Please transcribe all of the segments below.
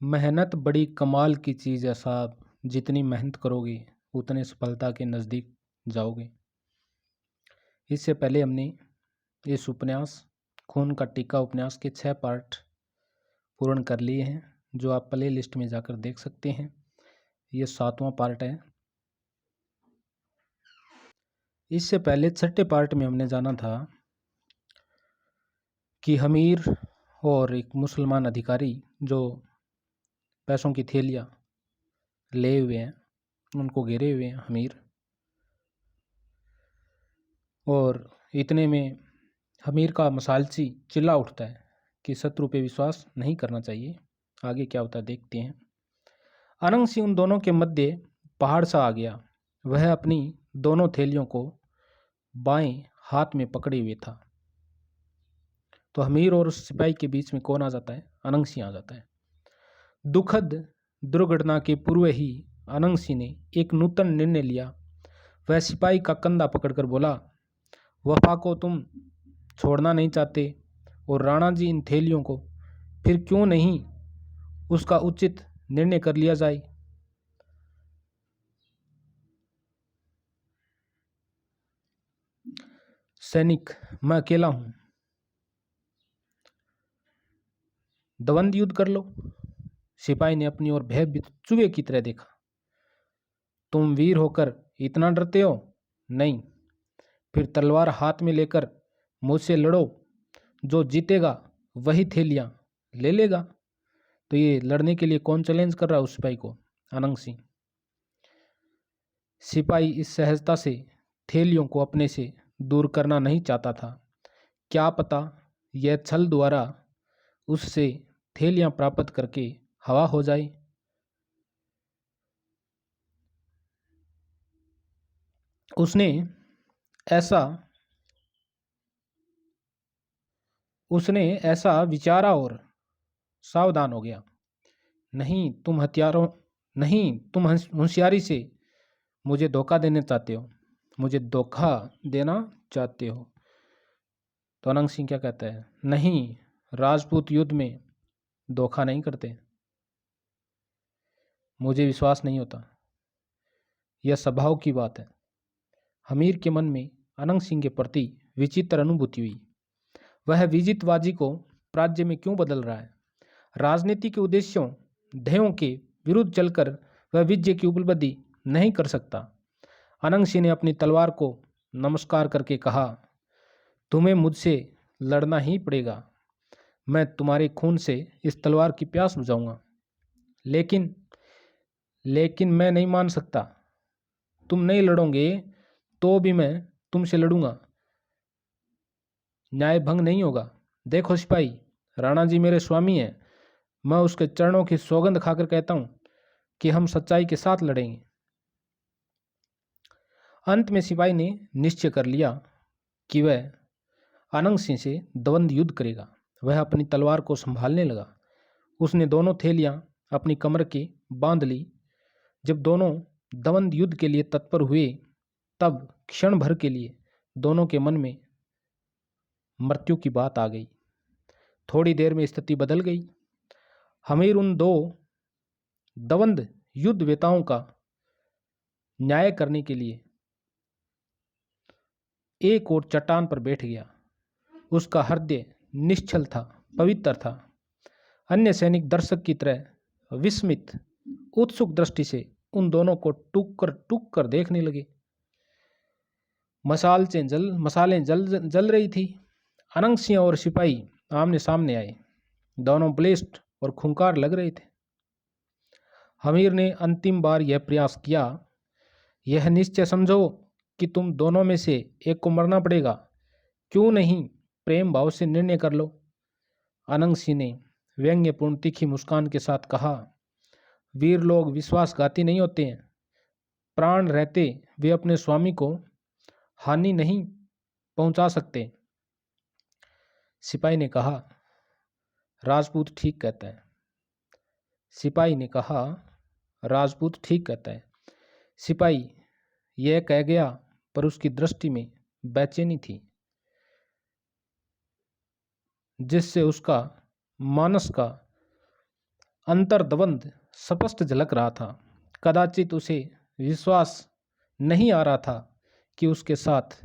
मेहनत बड़ी कमाल की चीज़ है साहब। जितनी मेहनत करोगे उतने सफलता के नज़दीक जाओगे। इससे पहले हमने इस उपन्यास खून का टीका उपन्यास के 6 पार्ट पूर्ण कर लिए हैं, जो आप प्ले लिस्ट में जाकर देख सकते हैं। ये 7वां पार्ट है। इससे पहले 6ठे पार्ट में हमने जाना था कि हमीर और एक मुसलमान अधिकारी जो पैसों की थैलियाँ ले हुए हैं, उनको घेरे हुए हैं हमीर। और इतने में हमीर का मसालची चिल्ला उठता है कि शत्रु पे विश्वास नहीं करना चाहिए। आगे क्या होता है देखते हैं। अनंग सिंह उन दोनों के मध्य पहाड़ सा आ गया। वह अपनी दोनों थैलियों को बाएं हाथ में पकड़े हुए था। तो हमीर और उस सिपाही के बीच में कौन आ जाता है? अनंग सिंह आ जाता है। दुखद दुर्घटना के पूर्व ही अनंग सिंह ने एक नूतन निर्णय लिया। वह सिपाही का कंधा पकड़कर बोला, वफा को तुम छोड़ना नहीं चाहते और राणा जी इन थैलियों को, फिर क्यों नहीं उसका उचित निर्णय कर लिया जाए। सैनिक, मैं अकेला हूं, द्वंद्व युद्ध कर लो। सिपाही ने अपनी ओर भयभीत चूहे की तरह देखा। तुम वीर होकर इतना डरते हो? नहीं, फिर तलवार हाथ में लेकर मुझसे लड़ो। जो जीतेगा वही थैलियां ले लेगा। तो ये लड़ने के लिए कौन चैलेंज कर रहा है उस सिपाही को? अनंग सिंह। सिपाही इस सहजता से थैलियों को अपने से दूर करना नहीं चाहता था। क्या पता यह छल द्वारा उससे थैलियां प्राप्त करके हवा हो जाए। उसने ऐसा विचारा और सावधान हो गया। नहीं, तुम होशियारी से मुझे धोखा देना चाहते हो। मुझे धोखा देना चाहते हो। तो अनंग सिंह क्या कहता है? नहीं, राजपूत युद्ध में धोखा नहीं करते। मुझे विश्वास नहीं होता। यह स्वभाव की बात है। हमीर के मन में अनंग सिंह के प्रति विचित्र अनुभूति हुई। वह विजितबाजी को राज्य में क्यों बदल रहा है? राजनीति के उद्देश्यों ध्येयों के विरुद्ध चलकर वह विजय की उपलब्धि नहीं कर सकता। अनंग सिंह ने अपनी तलवार को नमस्कार करके कहा, तुम्हें मुझसे लड़ना ही पड़ेगा। मैं तुम्हारे खून से इस तलवार की प्यास बुझाऊंगा। लेकिन लेकिन मैं नहीं मान सकता। तुम नहीं लड़ोगे तो भी मैं तुमसे लड़ूंगा। न्याय भंग नहीं होगा। देखो सिपाही, राणा जी मेरे स्वामी हैं। मैं उसके चरणों की सौगंध खाकर कहता हूं कि हम सच्चाई के साथ लड़ेंगे। अंत में सिपाही ने निश्चय कर लिया कि वह अनंग सिंह से द्वंद्व युद्ध करेगा। वह अपनी तलवार को संभालने लगा। उसने दोनों थैलियां अपनी कमर के बांध ली। जब दोनों द्वंद्व युद्ध के लिए तत्पर हुए, तब क्षण भर के लिए दोनों के मन में मृत्यु की बात आ गई। थोड़ी देर में स्थिति बदल गई। हमीर उन दो द्वंद्व युद्ध वेताओं का न्याय करने के लिए एक और चट्टान पर बैठ गया। उसका हृदय निश्चल था, पवित्र था। अन्य सैनिक दर्शक की तरह विस्मित उत्सुक दृष्टि से उन दोनों को टूक कर देखने लगे। मसालें जल रही थी। अनंग सिंह और सिपाही आमने सामने आए। दोनों बलिष्ठ और खूंखार लग रहे थे। हमीर ने अंतिम बार यह प्रयास किया, यह निश्चय समझो कि तुम दोनों में से एक को मरना पड़ेगा। क्यों नहीं प्रेम भाव से निर्णय कर लो। अनंग सिंह ने व्यंग्यपूर्ण तीखी मुस्कान के साथ कहा, वीर लोग विश्वासघाती नहीं होते हैं। प्राण रहते वे अपने स्वामी को हानि नहीं पहुंचा सकते। सिपाही ने कहा, राजपूत ठीक कहता है। सिपाही ने कहा, राजपूत ठीक कहता है। सिपाही यह कह गया, पर उसकी दृष्टि में बेचैनी थी, जिससे उसका मानस का अंतर्द्वंद स्पष्ट झलक रहा था। कदाचित उसे विश्वास नहीं आ रहा था कि उसके साथ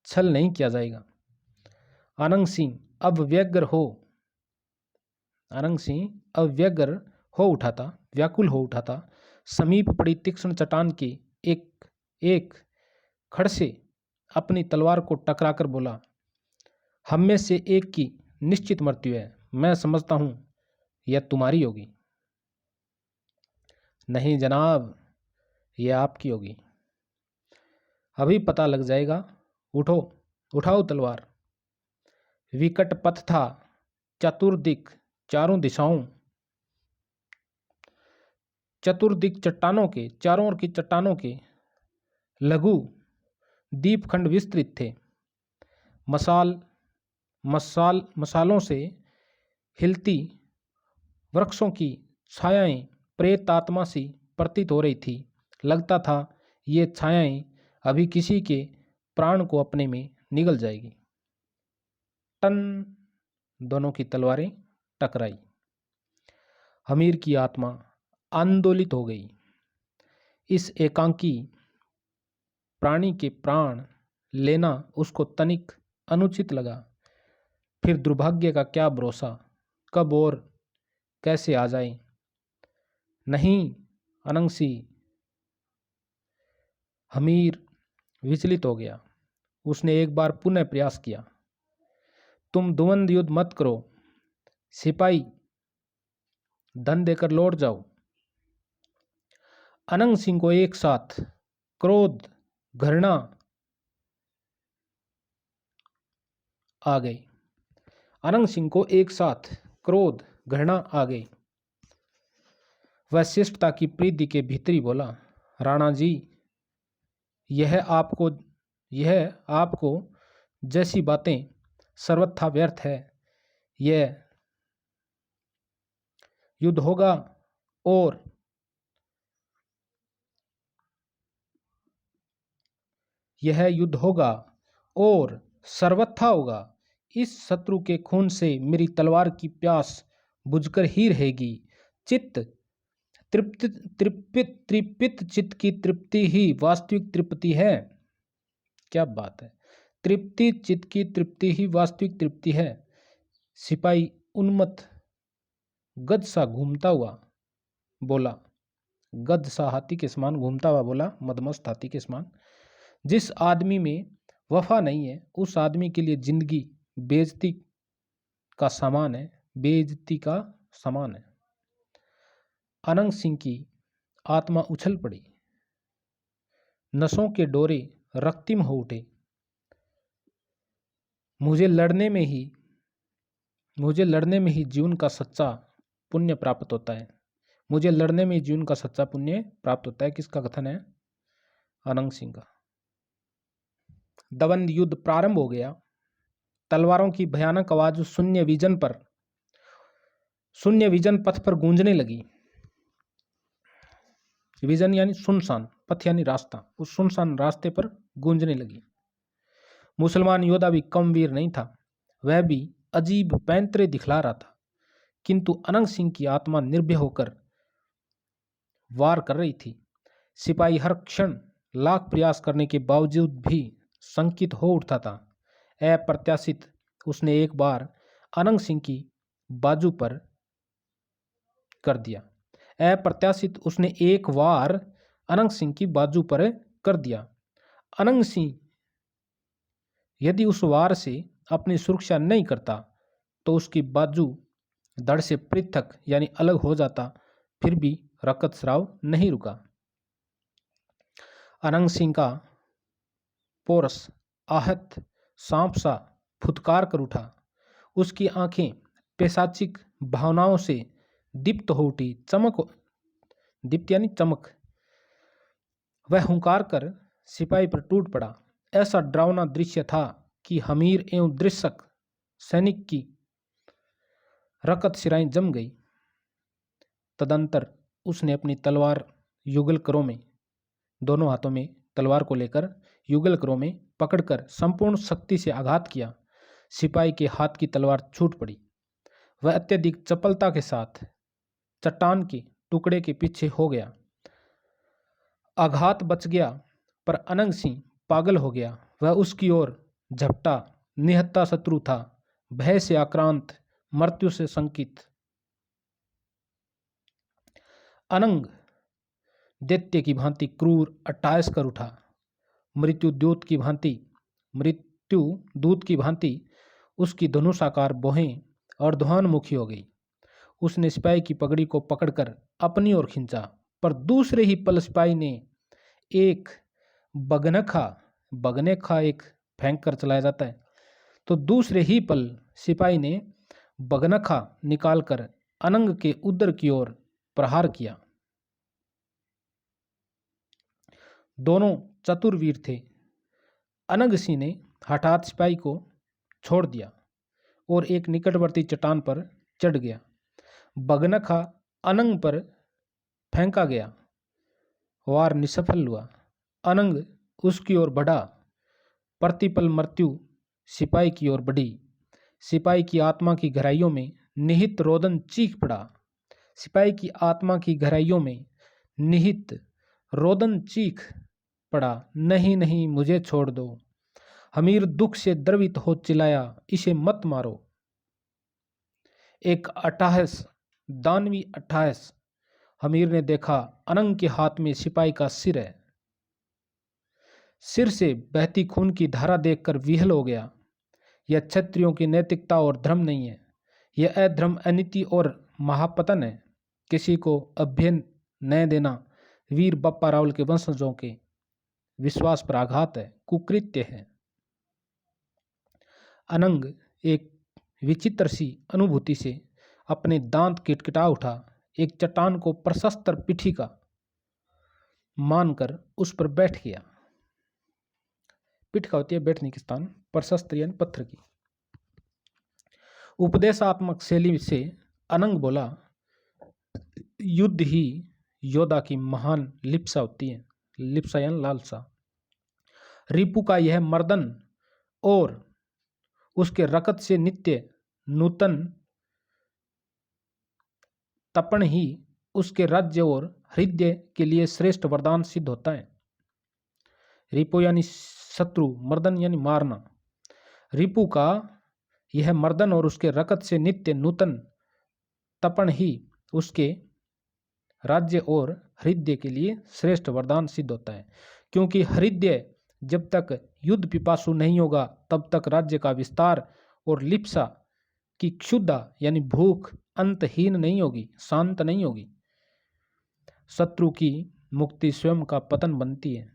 छल नहीं किया जाएगा। आनंद सिंह अब व्यग्र हो उठा था, व्याकुल हो उठा था। समीप पड़ी तीक्ष्ण चट्टान के एक खड़ से अपनी तलवार को टकराकर बोला, हम में से एक की निश्चित मृत्यु है। मैं समझता हूं यह तुम्हारी होगी। नहीं जनाब, यह आपकी होगी। अभी पता लग जाएगा। उठो, उठाओ तलवार। विकट पथ था, चतुर्दिक चट्टानों के चारों ओर की चट्टानों के लघु दीपखंड विस्तृत थे। मसालों से हिलती वृक्षों की छायाएं प्रेत आत्मा सी प्रतीत हो रही थी। लगता था ये छायाएं अभी किसी के प्राण को अपने में निगल जाएगी। टन, दोनों की तलवारें टकराई। हमीर की आत्मा आंदोलित हो गई। इस एकांकी प्राणी के प्राण लेना उसको तनिक अनुचित लगा। फिर दुर्भाग्य का क्या भरोसा, कब और कैसे आ जाए। नहीं अनंगसी, हमीर विचलित हो गया। उसने एक बार पुनः प्रयास किया। तुम द्वंद्व युद्ध मत करो सिपाही, धन देकर लौट जाओ। अनंग सिंह को एक साथ क्रोध, घृणा आ गई। अनंग सिंह को एक साथ क्रोध, घृणा आ गई। वह शिष्टता की प्रीति के भीतरी बोला, राणा जी, यह आपको जैसी बातें सर्वथा व्यर्थ है। यह युद्ध होगा और सर्वथा होगा। इस शत्रु के खून से मेरी तलवार की प्यास बुझकर ही रहेगी। त्रिपित चित्त की तृप्ति ही वास्तविक तृप्ति है। क्या बात है, तृप्ति चित्त की तृप्ति ही वास्तविक तृप्ति है। सिपाही उन्मत्त गज सा घूमता हुआ बोला, गज सा हाथी के समान घूमता हुआ बोला, मदमस्त हाथी के समान। जिस आदमी में वफा नहीं है उस आदमी के लिए जिंदगी बेइज्जती का सामान है, बेइज्जती का समान है। अनंग सिंह की आत्मा उछल पड़ी। नसों के डोरे रक्तिम हो उठे। मुझे लड़ने में ही जीवन का सच्चा पुण्य प्राप्त होता है। मुझे लड़ने में जीवन का सच्चा पुण्य प्राप्त होता है। किसका कथन है? अनंग सिंह का। द्वंद्व युद्ध प्रारंभ हो गया। तलवारों की भयानक आवाज शून्य विजन पथ पर गूंजने लगी। विजन यानी सुनसान, पथ यानी रास्ता। उस सुनसान रास्ते पर गूंजने लगी। मुसलमान योद्धा भी कम वीर नहीं था। वह भी अजीब पैंतरे दिखला रहा था, किंतु अनंग सिंह की आत्मा निर्भय होकर वार कर रही थी। सिपाही हर क्षण लाख प्रयास करने के बावजूद भी शंकित हो उठता था। अप्रत्याशित उसने एक वार अनंग सिंह की बाजू पर कर दिया। अनंग सिंह यदि उस वार से अपनी सुरक्षा नहीं करता तो उसकी बाजू धड़ से पृथक यानी अलग हो जाता। फिर भी रक्तस्राव नहीं रुका। अनंग सिंह का पोरस आहत सांप सा फुतकार कर उठा। उसकी आंखें पैशाचिक भावनाओं से दीप्त हो उठी। दीप्त यानी चमक। वह हुंकार कर सिपाही पर टूट पड़ा। ऐसा डरावना दृश्य था कि हमीर एवं दृशक सैनिक की रकत सिराएं जम गई। तदंतर उसने अपनी तलवार युगल करों में, दोनों हाथों में तलवार को लेकर युगल करों में पकड़कर संपूर्ण शक्ति से आघात किया। सिपाही के हाथ की तलवार छूट पड़ी। वह अत्यधिक चपलता के साथ चट्टान के टुकड़े के पीछे हो गया। आघात बच गया, पर अनंग सिंह पागल हो गया। वह उसकी ओर झपटा। निहत्था शत्रु था, भय से आक्रांत, मृत्यु से शंकित। अनंग दैत्य की भांति क्रूर अट्टहास कर उठा। मृत्यु दूत की भांति उसकी धनुषाकार भौहें अर्धोन्मुखी हो गई। उसने सिपाही की पगड़ी को पकड़कर अपनी ओर खींचा, पर दूसरे ही पल सिपाही ने एक बगनेखा एक फेंक कर चलाया जाता है, तो दूसरे ही पल सिपाही ने बगनखा निकालकर अनंग के उदर की ओर प्रहार किया। दोनों चतुर वीर थे। अनंग सिंह ने हठात सिपाही को छोड़ दिया और एक निकटवर्ती चट्टान पर चढ़ गया। बगनखा अनंग पर फेंका गया। वार निष्फल हुआ। अनंग उसकी ओर बढ़ा। प्रतिपल मृत्यु सिपाही की ओर बढ़ी। सिपाही की आत्मा की गहराइयों में निहित रोदन चीख पड़ा। सिपाही की आत्मा की गहराइयों में निहित रोदन चीख पड़ा, नहीं नहीं, मुझे छोड़ दो। हमीर दुख से द्रवित हो चिल्लाया, इसे मत मारो। एक अट्टहास, दानवी अट्टहास। हमीर ने देखा अनंग के हाथ में सिपाही का सिर है। सिर से बहती खून की धारा देखकर विह्वल हो गया। यह क्षत्रियों की नैतिकता और धर्म नहीं है, यह अधर्म, अनीति और महापतन है। किसी को अभ्य न देना वीर बप्पा रावल के वंशजों के विश्वास पर आघात है, कुकृत्य है। अनंग एक विचित्र सी अनुभूति से अपने दांत किटकिटा उठा। एक चट्टान को प्रशस्त पीठिका मानकर उस पर बैठ गया। पीठिका होती है बैठने की स्थान, प्रशस्त यानी पत्थर की। उपदेशात्मक शैली से अनंग बोला, युद्ध ही योद्धा की महान लिप्सा होती है। लिप्सा यानी लालसा। रिपु का यह मर्दन और उसके रकत से नित्य नूतन तपन ही उसके राज्य और हृदय के लिए श्रेष्ठ वरदान सिद्ध होता है। रिपु यानी शत्रु, मर्दन यानी मारना। रिपु का यह मर्दन और उसके रकत से नित्य नूतन तपन ही उसके राज्य और हृदय के लिए श्रेष्ठ वरदान सिद्ध होता है। क्योंकि हृदय जब तक युद्ध पिपासु नहीं होगा तब तक राज्य का विस्तार और लिप्सा की क्षुधा यानी भूख अंतहीन नहीं होगी, शांत नहीं होगी। शत्रु की मुक्ति स्वयं का पतन बनती है।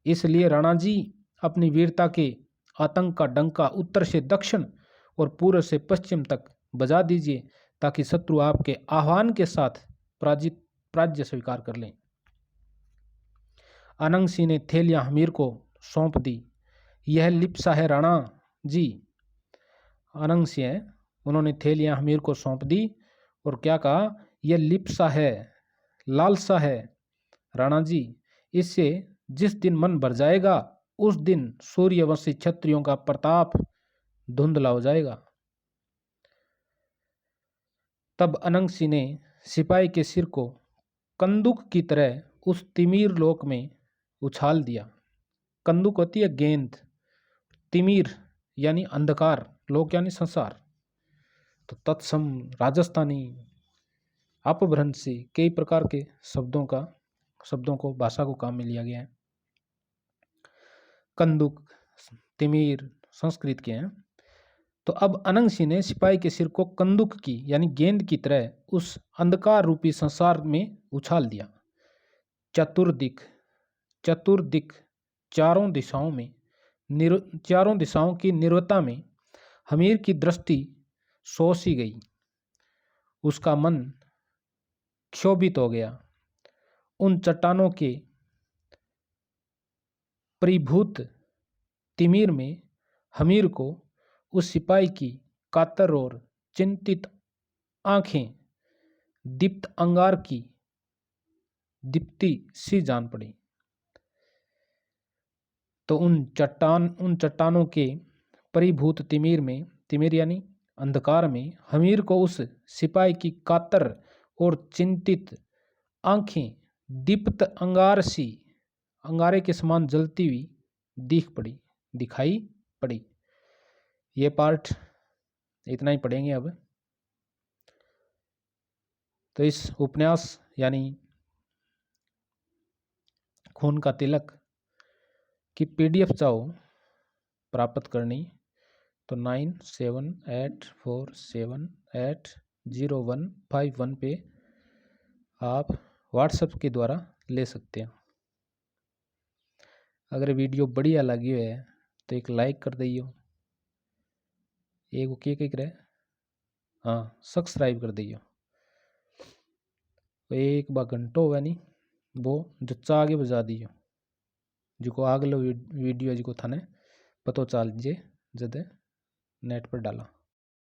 इसलिए राणा जी अपनी वीरता के आतंक का डंका उत्तर से दक्षिण और पूर्व से पश्चिम तक बजा दीजिए, ताकि शत्रु आपके आह्वान के साथ पराजय स्वीकार कर लें। अनंग सिंह ने थैलियां हमीर को सौंप दी। यह लिप्सा है राणा जी। अनंग सिंह है, उन्होंने थैलियां हमीर को सौंप दी और क्या कहा, यह लिप्सा है, लालसा है राणा जी। इससे जिस दिन मन भर जाएगा उस दिन सूर्यवंशी क्षत्रियों का प्रताप धुंधला हो जाएगा। तब अनंग सिंह ने सिपाही के सिर को कंदुक की तरह उस तिमीर लोक में उछाल दिया। कंदुक होती है गेंद, तिमीर यानी अंधकार, लोक यानी संसार। तो तत्सम राजस्थानी अपभ्रंशी कई प्रकार के शब्दों को भाषा को काम में लिया गया है। कंदुक, तिमीर संस्कृत के हैं। तो अब अनंग सिंह ने सिपाही के सिर को कंदुक की यानी गेंद की तरह उस अंधकार रूपी संसार में उछाल दिया। चतुर्दिक चारों दिशाओं की निर्वता में हमीर की दृष्टि सोसी गई। उसका मन क्षोभित हो गया। उन चट्टानों के परिभूत तिमिर में हमीर को उस सिपाही की कातर और चिंतित आंखें दीप्त अंगार की दीप्ति सी जान पड़ी। तो उन चट्टानों के परिभूत तिमिर यानी अंधकार में हमीर को उस सिपाही की कातर और चिंतित आंखें दीप्त अंगारे के समान जलती हुई दिखाई पड़ी। ये पार्ट इतना ही पढ़ेंगे अब। तो इस उपन्यास यानी खून का तिलक की PDF चाहो प्राप्त करनी तो 9784780151 पे आप व्हाट्सएप के द्वारा ले सकते हैं। अगर वीडियो बढ़िया लगी है तो एक लाइक कर दियो, एक के करे हाँ सब्सक्राइब कर दियो, एक बा घंटो हुआ नहीं वो जच्चा आगे बजा दियो जो आगलो वीडियो जो थाने पतो चल जे जद नेट पर डाला।